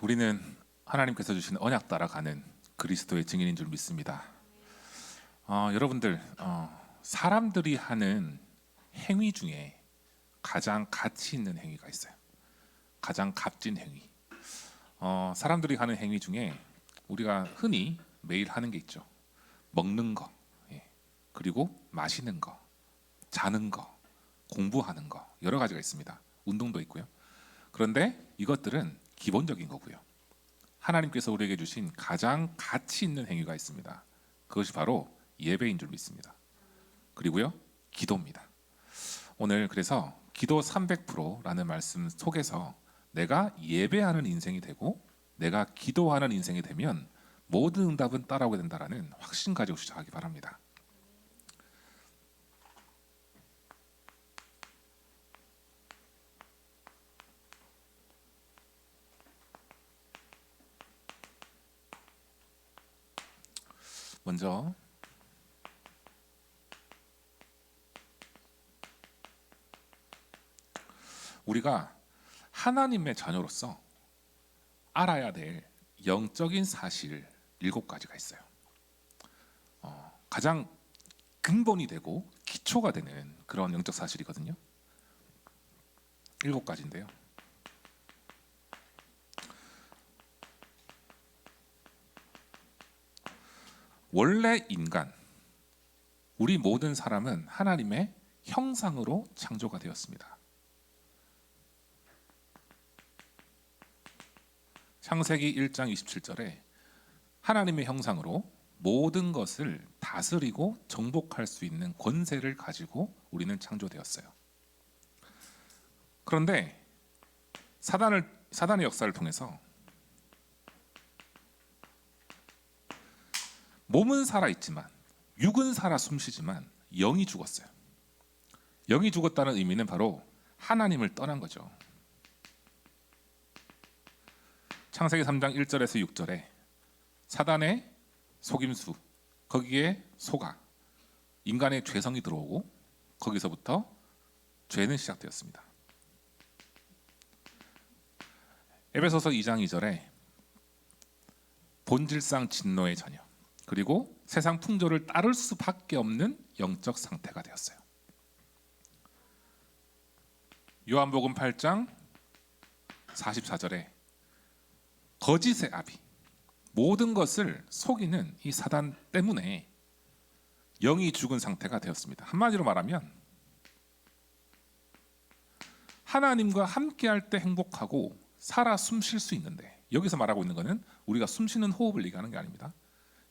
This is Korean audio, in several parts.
우리는 하나님께서 주신 언약 따라가는 그리스도의 증인인 줄 믿습니다. 여러분들, 사람들이 하는 행위 중에 가장 가치 있는 행위가 있어요. 가장 값진 행위. 사람들이 하는 행위 중에 우리가 흔히 매일 하는 게 있죠. 먹는 거, 그리고 마시는 거, 자는 거, 공부하는 거, 여러 가지가 있습니다. 운동도 있고요. 그런데 이것들은 기본적인 거고요. 하나님께서 우리에게 주신 가장 가치 있는 행위가 있습니다. 그것이 바로 예배인 줄 믿습니다. 그리고요, 기도입니다. 오늘 그래서 기도 300%라는 말씀 속에서 내가 예배하는 인생이 되고 내가 기도하는 인생이 되면 모든 응답은 따라오게 된다라는 확신 가지고 시작하기 바랍니다. 먼저 우리가 하나님의 자녀로서 알아야 될 영적인 사실 7가지가 있어요. 가장 근본이 되고 기초가 되는 그런 영적 사실이거든요. 7가지인데요. 원래 인간, 우리 모든 사람은 하나님의 형상으로 창조가 되었습니다. 창세기 1장 27절에 하나님의 형상으로 모든 것을 다스리고 정복할 수 있는 권세를 가지고 우리는 창조되었어요. 그런데 사단의 역사를 통해서 몸은 살아있지만 육은 살아 숨쉬지만 영이 죽었어요. 영이 죽었다는 의미는 바로 하나님을 떠난 거죠. 창세기 3장 1절에서 6절에 사단의 속임수, 거기에 속아 인간의 죄성이 들어오고 거기서부터 죄는 시작되었습니다. 에베소서 2장 2절에 본질상 진노의 자녀, 그리고 세상 풍조를 따를 수밖에 없는 영적 상태가 되었어요. 요한복음 8장 44절에 거짓의 아비, 모든 것을 속이는 이 사단 때문에 영이 죽은 상태가 되었습니다. 한마디로 말하면 하나님과 함께할 때 행복하고 살아 숨쉴 수 있는데, 여기서 말하고 있는 것은 우리가 숨쉬는 호흡을 얘기하는 게 아닙니다.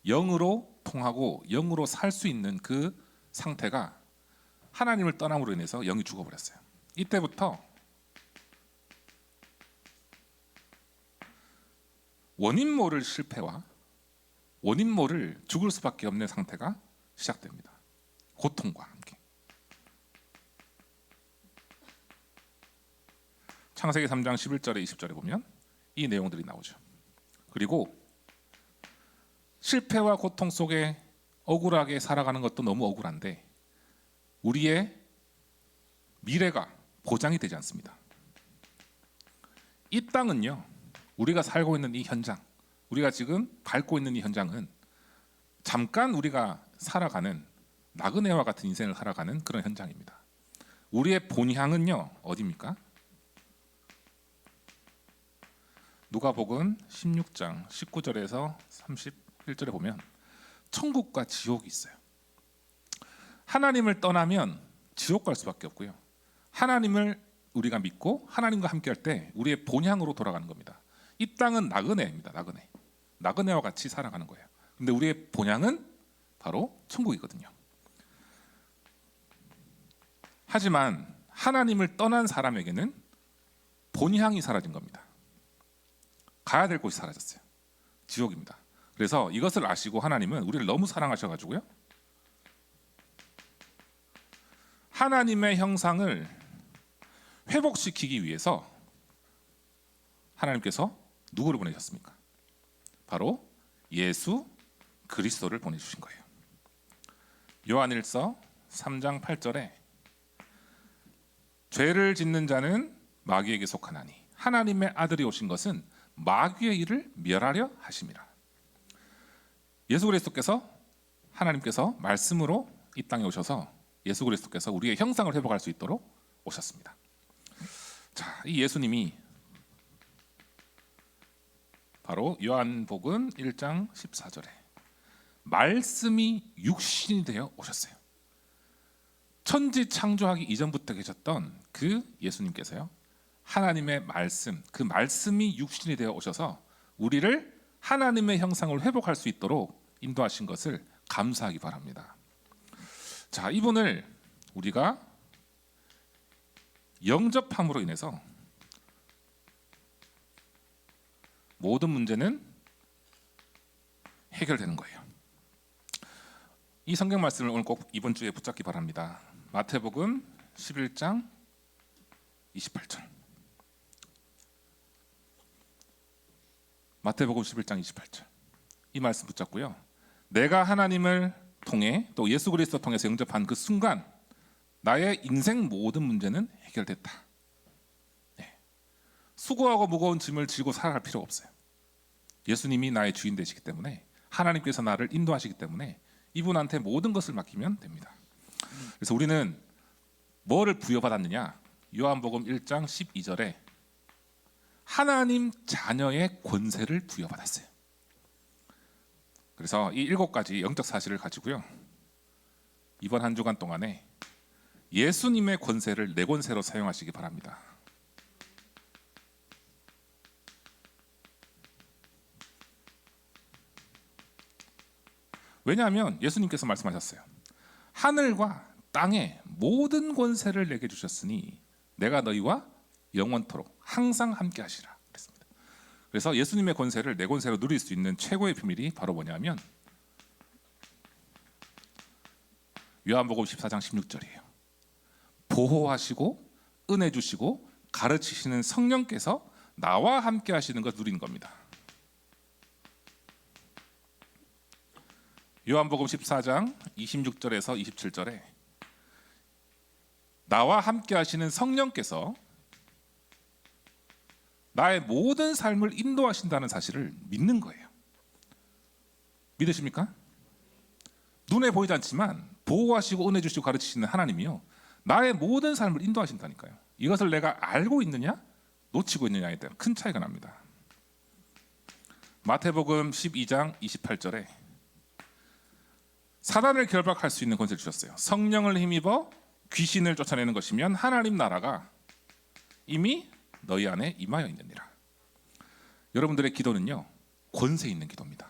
영으로 통하고 영으로 살 수 있는 그 상태가 하나님을 떠남으로 인해서 영이 죽어버렸어요. 이때부터 원인 모를 실패와 원인 모를 죽을 수밖에 없는 상태가 시작됩니다. 고통과 함께. 창세기 3장 11절에 20절에 보면 이 내용들이 나오죠. 그리고 실패와 고통 속에 억울하게 살아가는 것도 너무 억울한데 우리의 미래가 보장이 되지 않습니다. 이 땅은요, 우리가 살고 있는 이 현장, 우리가 지금 밟고 있는 이 현장은 잠깐 우리가 살아가는 나그네와 같은 인생을 살아가는 그런 현장입니다. 우리의 본향은요, 어디입니까? 누가복음 16장 19절에서 31절에 보면 천국과 지옥이 있어요. 하나님을 떠나면 지옥 갈 수밖에 없고요. 하나님을 우리가 믿고 하나님과 함께할 때 우리의 본향으로 돌아가는 겁니다. 이 땅은 나그네입니다. 나그네와 같이 살아가는 거예요. 근데 우리의 본향은 바로 천국이거든요. 하지만 하나님을 떠난 사람에게는 본향이 사라진 겁니다. 가야 될 곳이 사라졌어요. 지옥입니다. 그래서 이것을 아시고 하나님은 우리를 너무 사랑하셔가지고요, 하나님의 형상을 회복시키기 위해서 하나님께서 누구를 보내셨습니까? 바로 예수 그리스도를 보내주신 거예요. 요한일서 3장 8절에 죄를 짓는 자는 마귀에게 속하나니 하나님의 아들이 오신 것은 마귀의 일을 멸하려 하심이라. 예수 그리스도께서 하나님께서 말씀으로 이 땅에 오셔서 예수 그리스도께서 우리의 형상을 회복할 수 있도록 오셨습니다. 자, 이 예수님이 바로 요한복음 1장 14절에 말씀이 육신이 되어 오셨어요. 천지 창조하기 이전부터 계셨던 그 예수님께서요, 하나님의 말씀, 그 말씀이 육신이 되어 오셔서 우리를 하나님의 형상을 회복할 수 있도록 인도하신 것을 감사하기 바랍니다. 자, 이분을 우리가 영접함으로 인해서 모든 문제는 해결되는 거예요. 이 성경 말씀을 오늘 꼭 이번 주에 붙잡기 바랍니다. 마태복음 11장 28절. 마태복음 11장 28절. 이 말씀 붙잡고요. 내가 하나님을 통해 또 예수 그리스도 통해서 영접한 그 순간 나의 인생 모든 문제는 해결됐다. 네. 수고하고 무거운 짐을 지고 살아갈 필요가 없어요. 예수님이 나의 주인 되시기 때문에, 하나님께서 나를 인도하시기 때문에 이분한테 모든 것을 맡기면 됩니다. 그래서 우리는 뭐를 부여받았느냐? 요한복음 1장 12절에 하나님 자녀의 권세를 부여받았어요. 그래서 이 7가지 영적 사실을 가지고요, 이번 한 주간 동안에 예수님의 권세를 내 권세로 사용하시기 바랍니다. 왜냐하면 예수님께서 말씀하셨어요. 하늘과 땅의 모든 권세를 내게 주셨으니 내가 너희와 영원토록 항상 함께 하시라 그랬습니다. 그래서 예수님의 권세를 내 권세로 누릴 수 있는 최고의 비밀이 바로 뭐냐면 요한복음 14장 16절이에요. 보호하시고 은혜 주시고 가르치시는 성령께서 나와 함께 하시는 것 누리는 겁니다. 요한복음 14장 26절에서 27절에 나와 함께 하시는 성령께서 나의 모든 삶을 인도하신다는 사실을 믿는 거예요. 믿으십니까? 눈에 보이지 않지만 보호하시고 은혜 주시고 가르치시는 하나님이요, 나의 모든 삶을 인도하신다니까요. 이것을 내가 알고 있느냐 놓치고 있느냐에 대한 큰 차이가 납니다. 마태복음 12장 28절에 사단을 결박할 수 있는 권세를 주셨어요. 성령을 힘입어 귀신을 쫓아내는 것이면 하나님 나라가 이미 너희 안에 임하여 있느니라. 여러분들의 기도는요, 권세 있는 기도입니다.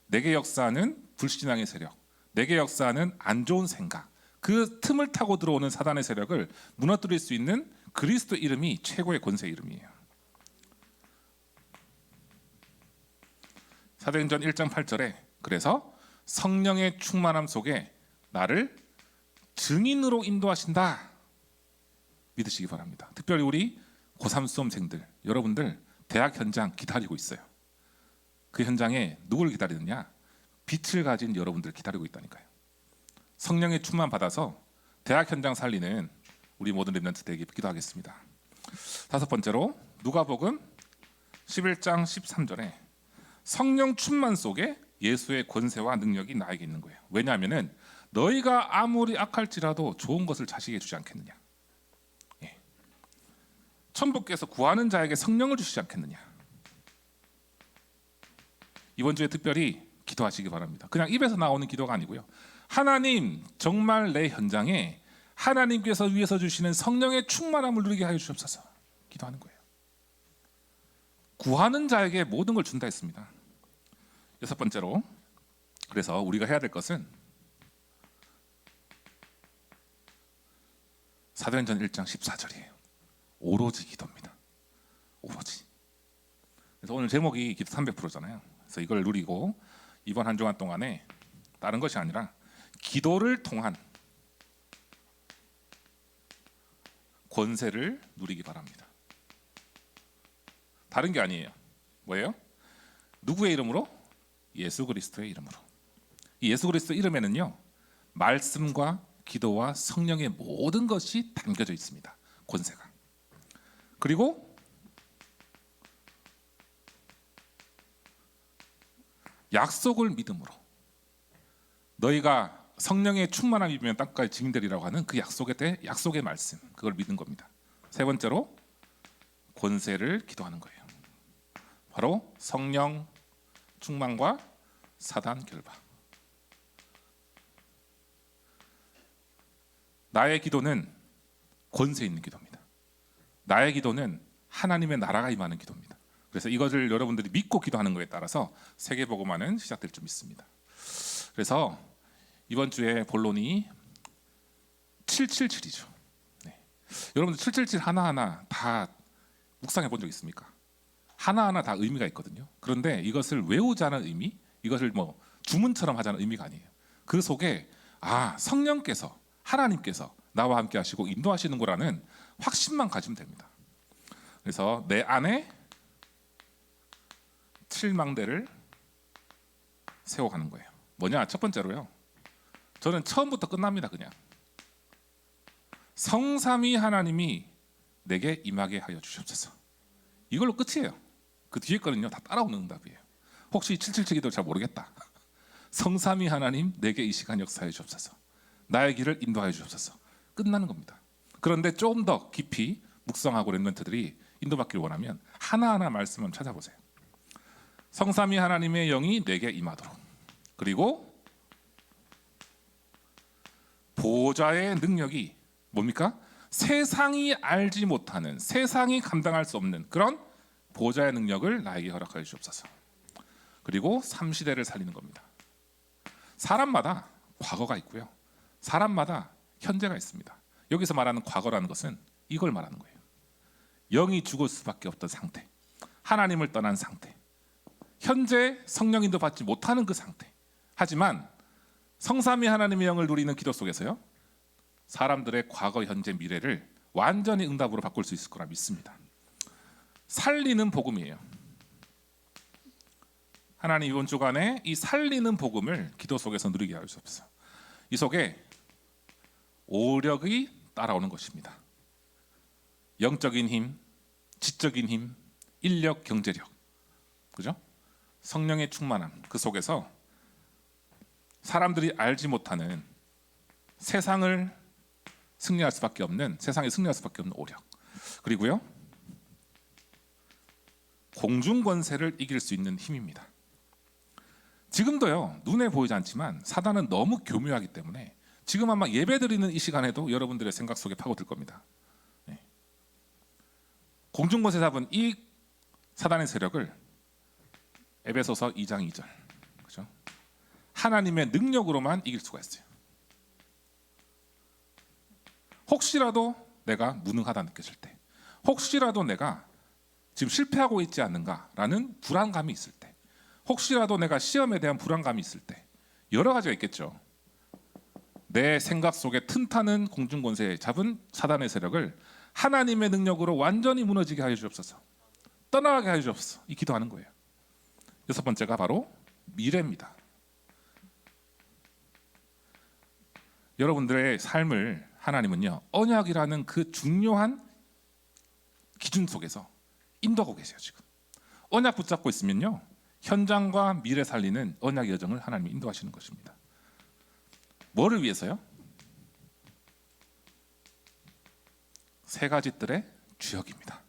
내게 역사하는 불신앙의 세력, 내게 역사하는 안 좋은 생각, 그 틈을 타고 들어오는 사단의 세력을 무너뜨릴 수 있는 그리스도 이름이 최고의 권세 이름이에요. 사도행전 1장 8절에 그래서 성령의 충만함 속에 나를 증인으로 인도하신다 믿으시기 바랍니다. 특별히 우리 고3 수험생들, 여러분들 대학 현장 기다리고 있어요. 그 현장에 누구를 기다리느냐? 빛을 가진 여러분들 기다리고 있다니까요. 성령의 충만 받아서 대학 현장 살리는 우리 모든 렘넌트 되게 기도하겠습니다. 5번째로 누가복음 11장 13절에 성령 충만 속에 예수의 권세와 능력이 나에게 있는 거예요. 왜냐하면 너희가 아무리 악할지라도 좋은 것을 자식에게 주지 않겠느냐. 천부께서 구하는 자에게 성령을 주시지 않겠느냐. 이번 주에 특별히 기도하시기 바랍니다. 그냥 입에서 나오는 기도가 아니고요, 하나님 정말 내 현장에 하나님께서 위에서 주시는 성령의 충만함을 누리게 하여 주옵소서 기도하는 거예요. 구하는 자에게 모든 걸 준다 했습니다. 6번째로 그래서 우리가 해야 될 것은 사도행전 1장 14절이에요. 오로지 기도입니다. 오로지. 그래서 오늘 제목이 기도 300%잖아요. 그래서 이걸 누리고 이번 한 주간 동안에 다른 것이 아니라 기도를 통한 권세를 누리기 바랍니다. 다른 게 아니에요. 뭐예요? 누구의 이름으로? 예수 그리스도의 이름으로. 이 예수 그리스도 이름에는요, 말씀과 기도와 성령의 모든 것이 담겨져 있습니다. 권세가. 그리고 약속을 믿음으로 너희가 성령의 충만함이 입으면 땅까지 증인되리라고 하는 그 약속에 대해 약속의 말씀, 그걸 믿는 겁니다. 세 번째로 권세를 기도하는 거예요. 바로 성령 충만과 사단 결박. 나의 기도는 권세 있는 기도입니다. 나의 기도는 하나님의 나라가 임하는 기도입니다. 그래서 이것을 여러분들이 믿고 기도하는 것에 따라서 세계복음화는 시작될 줄 믿습니다. 그래서 이번 주에 본론이 777이죠. 네. 여러분들 777 하나하나 다 묵상해 본 적 있습니까? 하나하나 다 의미가 있거든요. 그런데 이것을 외우자는 의미, 이것을 뭐 주문처럼 하자는 의미가 아니에요. 그 속에 성령께서, 하나님께서 나와 함께 하시고 인도하시는 거라는 확신만 가지면 됩니다. 그래서 내 안에 7망대를 세워가는 거예요. 뭐냐? 첫 번째로요, 저는 처음부터 끝납니다. 그냥 성삼위 하나님이 내게 임하게 하여 주시옵소서. 이걸로 끝이에요. 그 뒤에 거는요 다 따라오는 응답이에요. 혹시 777 기도를 잘 모르겠다, 성삼위 하나님 내게 이 시간 역사해 주옵소서, 나의 길을 인도하여 주옵소서, 끝나는 겁니다. 그런데 조금 더 깊이 묵상하고 랩런트들이 인도받기를 원하면 하나하나 말씀을 찾아보세요. 성삼위 하나님의 영이 내게 임하도록, 그리고 보좌의 능력이 뭡니까? 세상이 알지 못하는, 세상이 감당할 수 없는 그런 보좌의 능력을 나에게 허락하여 주옵소서. 그리고 3시대를 살리는 겁니다. 사람마다 과거가 있고요, 사람마다 현재가 있습니다. 여기서 말하는 과거라는 것은 이걸 말하는 거예요. 영이 죽을 수밖에 없던 상태, 하나님을 떠난 상태, 현재 성령인도 받지 못하는 그 상태. 하지만 성삼위 하나님의 영을 누리는 기도 속에서요, 사람들의 과거, 현재, 미래를 완전히 응답으로 바꿀 수 있을 거라 믿습니다. 살리는 복음이에요. 하나님 이번 주간에 이 살리는 복음을 기도 속에서 누리게 하여 주옵소서. 이 속에 오력이 따라오는 것입니다. 영적인 힘, 지적인 힘, 인력, 경제력, 그죠? 성령의 충만함, 그 속에서 사람들이 알지 못하는 세상을 승리할 수밖에 없는, 세상에 승리할 수밖에 없는 오력, 그리고요 공중 권세를 이길 수 있는 힘입니다. 지금도요 눈에 보이지 않지만 사단은 너무 교묘하기 때문에 지금 아마 예배드리는 이 시간에도 여러분들의 생각 속에 파고들 겁니다. 네. 공중 권세 잡은 이 사단의 세력을 에베소서 2장 2절, 그죠? 하나님의 능력으로만 이길 수가 있어요. 혹시라도 내가 무능하다 느껴질 때, 혹시라도 내가 지금 실패하고 있지 않는가라는 불안감이 있을 때, 혹시라도 내가 시험에 대한 불안감이 있을 때, 여러 가지가 있겠죠. 내 생각 속에 튼타는 공중권세 잡은 사단의 세력을 하나님의 능력으로 완전히 무너지게 하여 주옵소서, 떠나가게 하여 주옵소서, 이 기도하는 거예요. 여섯 번째가 바로 미래입니다. 여러분들의 삶을 하나님은요 언약이라는 그 중요한 기준 속에서 인도하고 계세요. 지금 언약 붙잡고 있으면요 현장과 미래 살리는 언약의 여정을 하나님이 인도하시는 것입니다. 뭐를 위해서요? 세 가지 뜰의 주역입니다.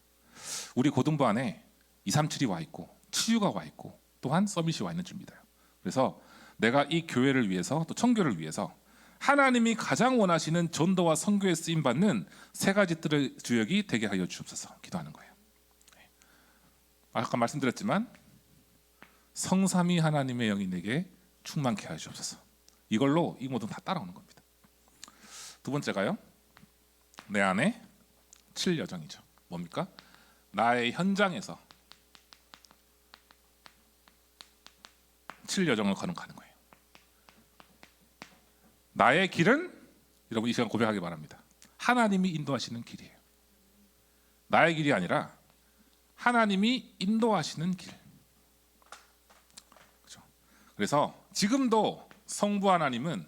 우리 고등부 안에 237이 와 있고 치유가 와 있고 또한 서밋이 와 있는 줄 믿어요. 그래서 내가 이 교회를 위해서, 또 청교를 위해서 하나님이 가장 원하시는 전도와 선교에 쓰임 받는 세 가지 뜰의 주역이 되게 하여 주옵소서 기도하는 거예요. 아까 말씀드렸지만 성삼위 하나님의 영이 내게 충만케 하여 주옵소서. 이걸로 이 모든 다 따라오는 겁니다. 두 번째가요, 내 안에 7여정이죠. 뭡니까? 나의 현장에서 7여정을 거듭가는 거예요. 나의 길은, 여러분 이 시간 고백하기 바랍니다, 하나님이 인도하시는 길이에요. 나의 길이 아니라 하나님이 인도하시는 길. 그렇죠? 그래서 지금도 성부 하나님은,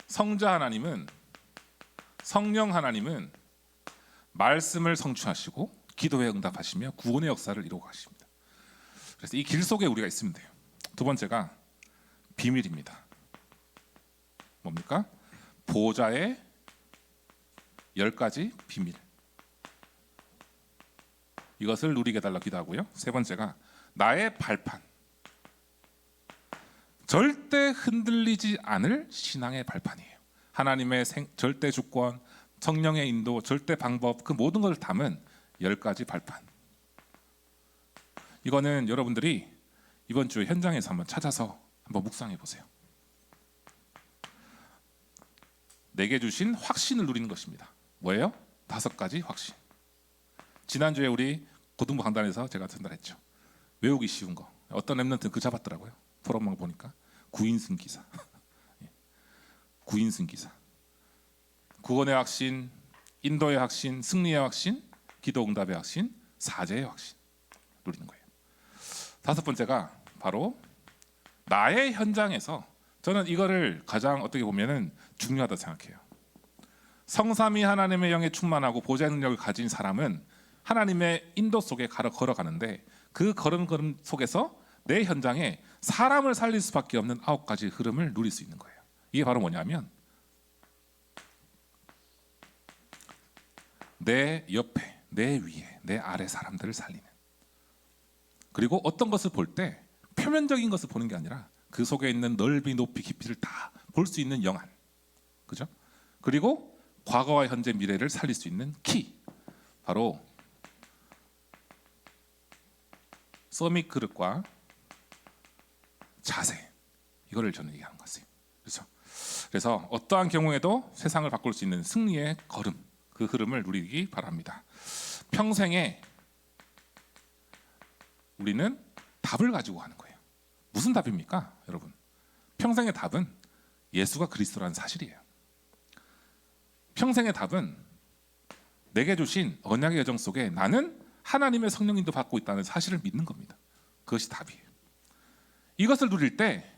성자 하나님은, 성령 하나님은 말씀을 성취하시고 기도에 응답하시며 구원의 역사를 이루고 가십니다. 그래서 이 길 속에 우리가 있으면 돼요. 두 번째가 비밀입니다. 뭡니까? 보호자의 10가지 비밀. 이것을 누리게 달라 기도하고요. 세 번째가 나의 발판. 절대 흔들리지 않을 신앙의 발판이에요. 하나님의 절대 주권, 성령의 인도, 절대 방법, 그 모든 것을 담은 10가지 발판. 이거는 여러분들이 이번 주 현장에서 한번 찾아서 한번 묵상해 보세요. 내게 주신 확신을 누리는 것입니다. 뭐예요? 5가지 확신. 지난주에 우리 고등부 강단에서 제가 전달했죠. 외우기 쉬운 거. 어떤 랩런트는 그 잡았더라고요. 포럼만 보니까. 구인승 기사. 구인승 기사. 구원의 확신, 인도의 확신, 승리의 확신, 기도 응답의 확신, 사제의 확신 누리는 거예요. 5번째가 바로 나의 현장에서, 저는 이거를 가장 어떻게 보면은 중요하다고 생각해요. 성삼위 하나님의 영에 충만하고 보좌의 능력을 가진 사람은 하나님의 인도 속에 걸어가는데, 그 걸음 속에서 내 현장에 사람을 살릴 수밖에 없는 9가지 흐름을 누릴 수 있는 거예요. 이게 바로 뭐냐면 내 옆에, 내 위에, 내 아래 사람들을 살리는, 그리고 어떤 것을 볼 때 표면적인 것을 보는 게 아니라 그 속에 있는 넓이, 높이, 깊이를 다 볼 수 있는 영안, 그죠? 그리고 과거와 현재, 미래를 살릴 수 있는 키, 바로 서밋 그릇과 자세, 이거를 저는 얘기하는 것 같아요. 그래서 어떠한 경우에도 세상을 바꿀 수 있는 승리의 걸음, 그 흐름을 누리기 바랍니다. 평생에 우리는 답을 가지고 가는 거예요. 무슨 답입니까, 여러분? 평생의 답은 예수가 그리스도라는 사실이에요. 평생의 답은 내게 주신 언약의 여정 속에 나는 하나님의 성령님도 받고 있다는 사실을 믿는 겁니다. 그것이 답이에요. 이것을 누릴 때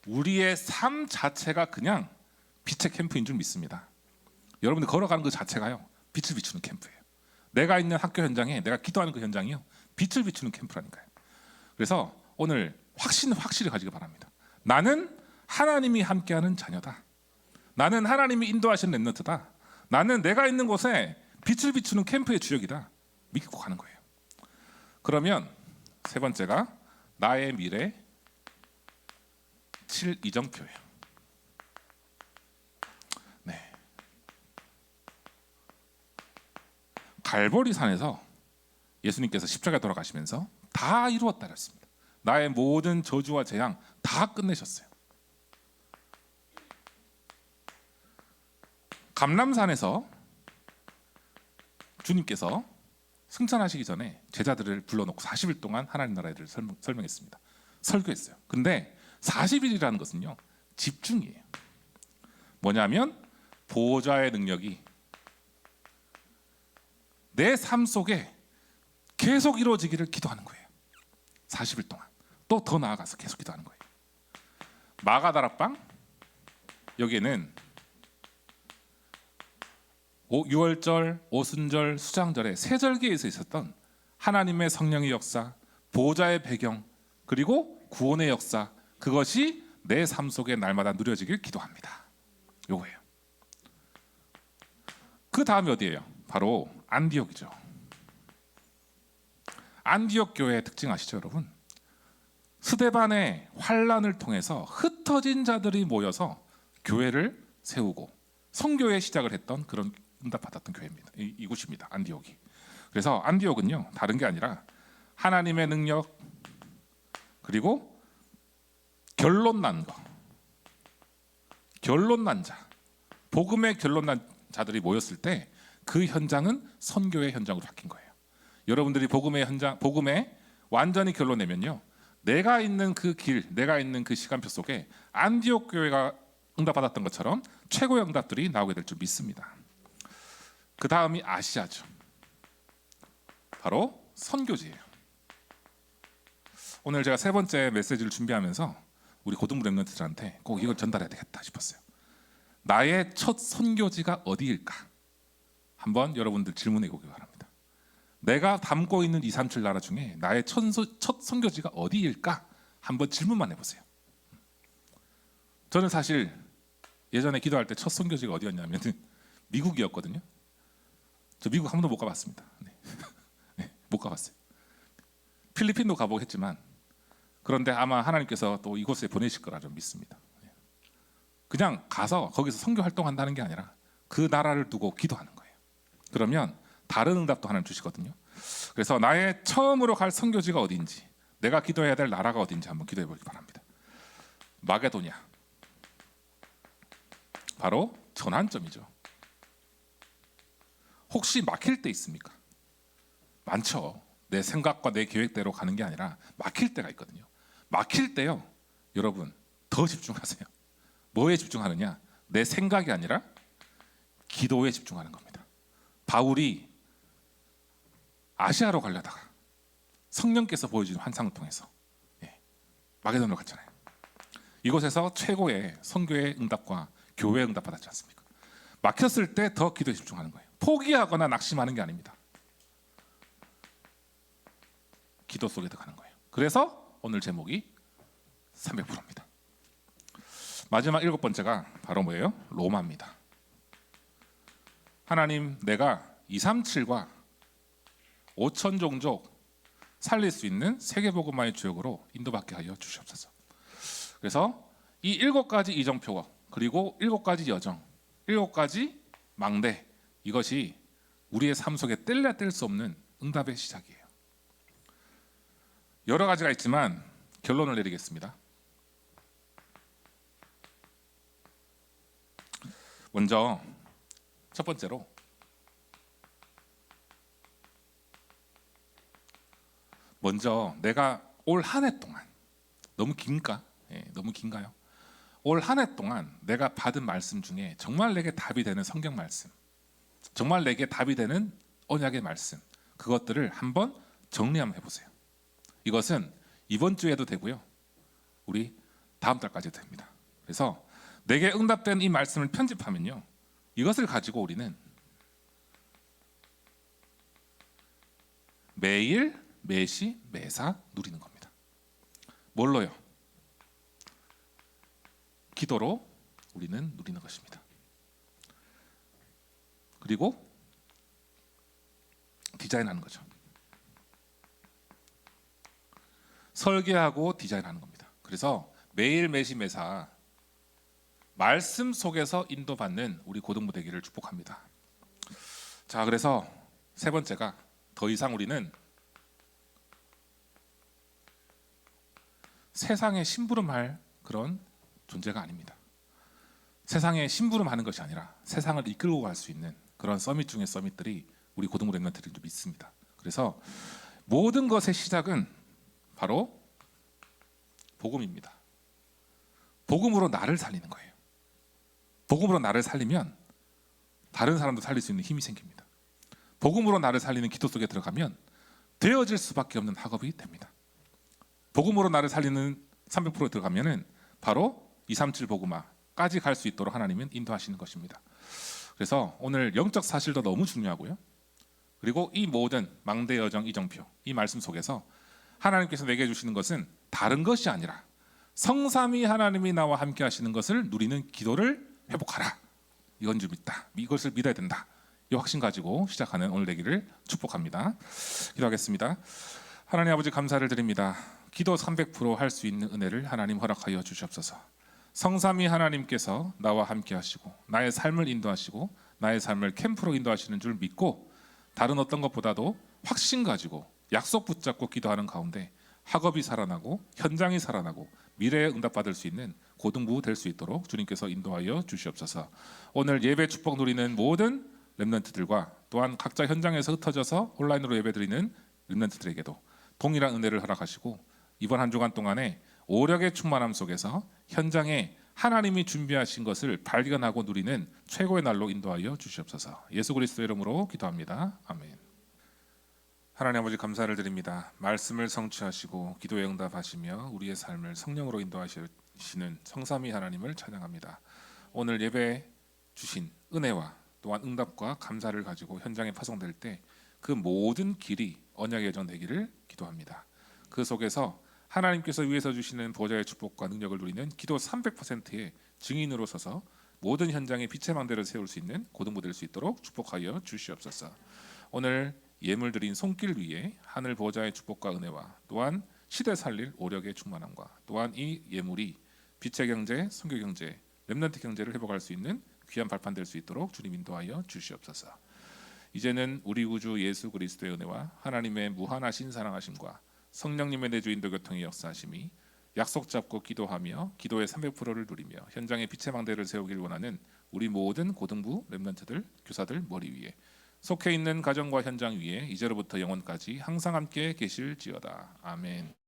우리의 삶 자체가 그냥 빛의 캠프인 줄 믿습니다. 여러분들 걸어가는 그 자체가요, 빛을 비추는 캠프예요. 내가 있는 학교 현장에, 내가 기도하는 그 현장이요, 빛을 비추는 캠프라니까요. 그래서 오늘 확실히 가지기 바랍니다. 나는 하나님이 함께하는 자녀다. 나는 하나님이 인도하시는 랩런트다. 나는 내가 있는 곳에 빛을 비추는 캠프의 주역이다. 믿고 가는 거예요. 그러면 세 번째가 나의 미래 7이정 교회. 네. 갈보리 산에서 예수님께서 십자가에 돌아가시면서 다 이루었다 그랬습니다. 나의 모든 저주와 재앙 다 끝내셨어요. 감람산에서 주님께서 승천하시기 전에 제자들을 불러놓고 40일 동안 하나님 나라에 대해 설명했습니다. 설교했어요. 근데 40일이라는 것은요, 집중이에요. 뭐냐면 보호자의 능력이 내 삶 속에 계속 이루어지기를 기도하는 거예요. 40일 동안. 또 더 나아가서 계속 기도하는 거예요. 마가다락방, 여기에는 6월절, 오순절, 수장절에 세절기에서 있었던 하나님의 성령의 역사, 보호자의 배경, 그리고 구원의 역사, 그것이 내 삶 속에 날마다 누려지길 기도합니다. 요거예요. 그 다음이 어디예요? 바로 안디옥이죠. 안디옥 교회의 특징 아시죠, 여러분? 스데반의 환란을 통해서 흩어진 자들이 모여서 교회를 세우고 선교의 시작을 했던 그런 응답받았던 교회입니다. 이곳입니다. 안디옥이. 그래서 안디옥은요, 다른 게 아니라 하나님의 능력, 그리고 결론난 거, 결론난 자, 복음의 결론난 자들이 모였을 때 그 현장은 선교의 현장으로 바뀐 거예요. 여러분들이 복음의 현장, 복음에 완전히 결론내면요, 내가 있는 그 길, 내가 있는 그 시간표 속에 안디옥 교회가 응답받았던 것처럼 최고의 응답들이 나오게 될 줄 믿습니다. 그 다음이 아시아죠. 바로 선교지예요. 오늘 제가 세 번째 메시지를 준비하면서 우리 고등부 랩런트들한테 꼭 이걸 전달해야 되겠다 싶었어요. 나의 첫 선교지가 어디일까? 한번 여러분들 질문해 보기 바랍니다. 내가 담고 있는 237 나라 중에 나의 첫 선교지가 어디일까? 한번 질문만 해보세요. 저는 사실 예전에 기도할 때 첫 선교지가 어디였냐면 미국이었거든요. 저 미국 한 번도 못 가봤습니다. 네. 네, 못 가봤어요. 필리핀도 가보고 했지만 그런데 아마 하나님께서 또 이곳에 보내실 거라 좀 믿습니다. 그냥 가서 거기서 선교 활동한다는 게 아니라 그 나라를 두고 기도하는 거예요. 그러면 다른 응답도 하나님 주시거든요. 그래서 나의 처음으로 갈 선교지가 어디인지, 내가 기도해야 될 나라가 어디인지 한번 기도해 보기 바랍니다. 마게도냐, 바로 전환점이죠. 혹시 막힐 때 있습니까? 많죠. 내 생각과 내 계획대로 가는 게 아니라 막힐 때가 있거든요. 막힐 때요, 여러분 더 집중하세요. 뭐에 집중하느냐? 내 생각이 아니라 기도에 집중하는 겁니다. 바울이 아시아로 가려다가 성령께서 보여주는 환상을 통해서 마게도냐로 갔잖아요. 이곳에서 최고의 선교의 응답과 교회의 응답 받았지 않습니까? 막혔을 때 더 기도에 집중하는 거예요. 포기하거나 낙심하는 게 아닙니다. 기도 속에 들어가는 거예요. 그래서 오늘 제목이 300%입니다. 마지막 7번째가 바로 뭐예요? 로마입니다. 하나님, 내가 237과 5천 종족 살릴 수 있는 세계복음화의 주역으로 인도받게 하여 주시옵소서. 그래서 이 7가지 이정표, 그리고 7가지 여정, 7가지 망대, 이것이 우리의 삶 속에 뗄래야 뗄 수 없는 응답의 시작이에요. 여러 가지가 있지만 결론을 내리겠습니다. 먼저 첫 번째로 내가 올 한 해 동안, 너무 긴가? 너무 긴가요? 올 한 해 동안 내가 받은 말씀 중에 정말 내게 답이 되는 성경 말씀, 정말 내게 답이 되는 언약의 말씀, 그것들을 한번 정리 한번 해보세요. 이것은 이번 주에도 되고요, 우리 다음 달까지도 됩니다. 그래서 내게 응답된 이 말씀을 편집하면요, 이것을 가지고 우리는 매일, 매시, 매사 누리는 겁니다. 뭘로요? 기도로 우리는 누리는 것입니다. 그리고 디자인하는 거죠. 설계하고 디자인하는 겁니다. 그래서 매일, 매시, 매사 말씀 속에서 인도받는 우리 고등부 되기를 축복합니다. 자, 그래서 세 번째가 더 이상 우리는 세상에 심부름할 그런 존재가 아닙니다. 세상에 심부름하는 것이 아니라 세상을 이끌고 갈 수 있는 그런 서밋 중의 서밋들이 우리 고등부 랩런트들이 좀 있습니다. 그래서 모든 것의 시작은 바로 복음입니다. 복음으로 나를 살리는 거예요. 복음으로 나를 살리면 다른 사람도 살릴 수 있는 힘이 생깁니다. 복음으로 나를 살리는 기도 속에 들어가면 되어질 수밖에 없는 학업이 됩니다. 복음으로 나를 살리는 300%에 들어가면은 바로 237 복음화까지 갈 수 있도록 하나님은 인도하시는 것입니다. 그래서 오늘 영적 사실도 너무 중요하고요. 그리고 이 모든 망대 여정 이정표, 이 말씀 속에서 하나님께서 내게 주시는 것은 다른 것이 아니라 성삼위 하나님이 나와 함께 하시는 것을 누리는 기도를 회복하라. 이건 좀 있다. 이것을 믿어야 된다. 이 확신 가지고 시작하는 오늘 되기를 축복합니다. 기도하겠습니다. 하나님 아버지, 감사를 드립니다. 기도 300% 할 수 있는 은혜를 하나님 허락하여 주시옵소서. 성삼위 하나님께서 나와 함께 하시고 나의 삶을 인도하시고 나의 삶을 캠프로 인도하시는 줄 믿고 다른 어떤 것보다도 확신 가지고 약속 붙잡고 기도하는 가운데 학업이 살아나고 현장이 살아나고 미래에 응답받을 수 있는 고등부 될 수 있도록 주님께서 인도하여 주시옵소서. 오늘 예배 축복 누리는 모든 렘넌트들과 또한 각자 현장에서 흩어져서 온라인으로 예배드리는 렘넌트들에게도 동일한 은혜를 허락하시고 이번 한 주간 동안에 오력의 충만함 속에서 현장에 하나님이 준비하신 것을 발견하고 누리는 최고의 날로 인도하여 주시옵소서. 예수 그리스도의 이름으로 기도합니다. 아멘. 하나님 아버지, 감사를 드립니다. 말씀을 성취하시고 기도에 응답하시며 우리의 삶을 성령으로 인도하시는 성삼위 하나님을 찬양합니다. 오늘 예배 주신 은혜와 또한 응답과 감사를 가지고 현장에 파송될 때 그 모든 길이 언약의 여정 되기를 기도합니다. 그 속에서 하나님께서 위에서 주시는 보좌의 축복과 능력을 누리는 기도 300%의 증인으로 서서 모든 현장에 빛의 망대를 세울 수 있는 고등부 될 수 있도록 축복하여 주시옵소서. 오늘 예물 드린 손길 위에 하늘 보좌의 축복과 은혜와 또한 시대 살릴 오력의 충만함과 또한 이 예물이 빛의 경제, 선교 경제, 렘넌트 경제를 회복할 수 있는 귀한 발판 될 수 있도록 주님 인도하여 주시옵소서. 이제는 우리 구주 예수 그리스도의 은혜와 하나님의 무한하신 사랑하심과 성령님의 내주 인도 교통의 역사하심이 약속 잡고 기도하며 기도의 300%를 누리며 현장에 빛의 망대를 세우길 원하는 우리 모든 고등부 렘넌트들 교사들 머리 위에 속해 있는 가정과 현장 위에 이제로부터 영원까지 항상 함께 계실지어다. 아멘.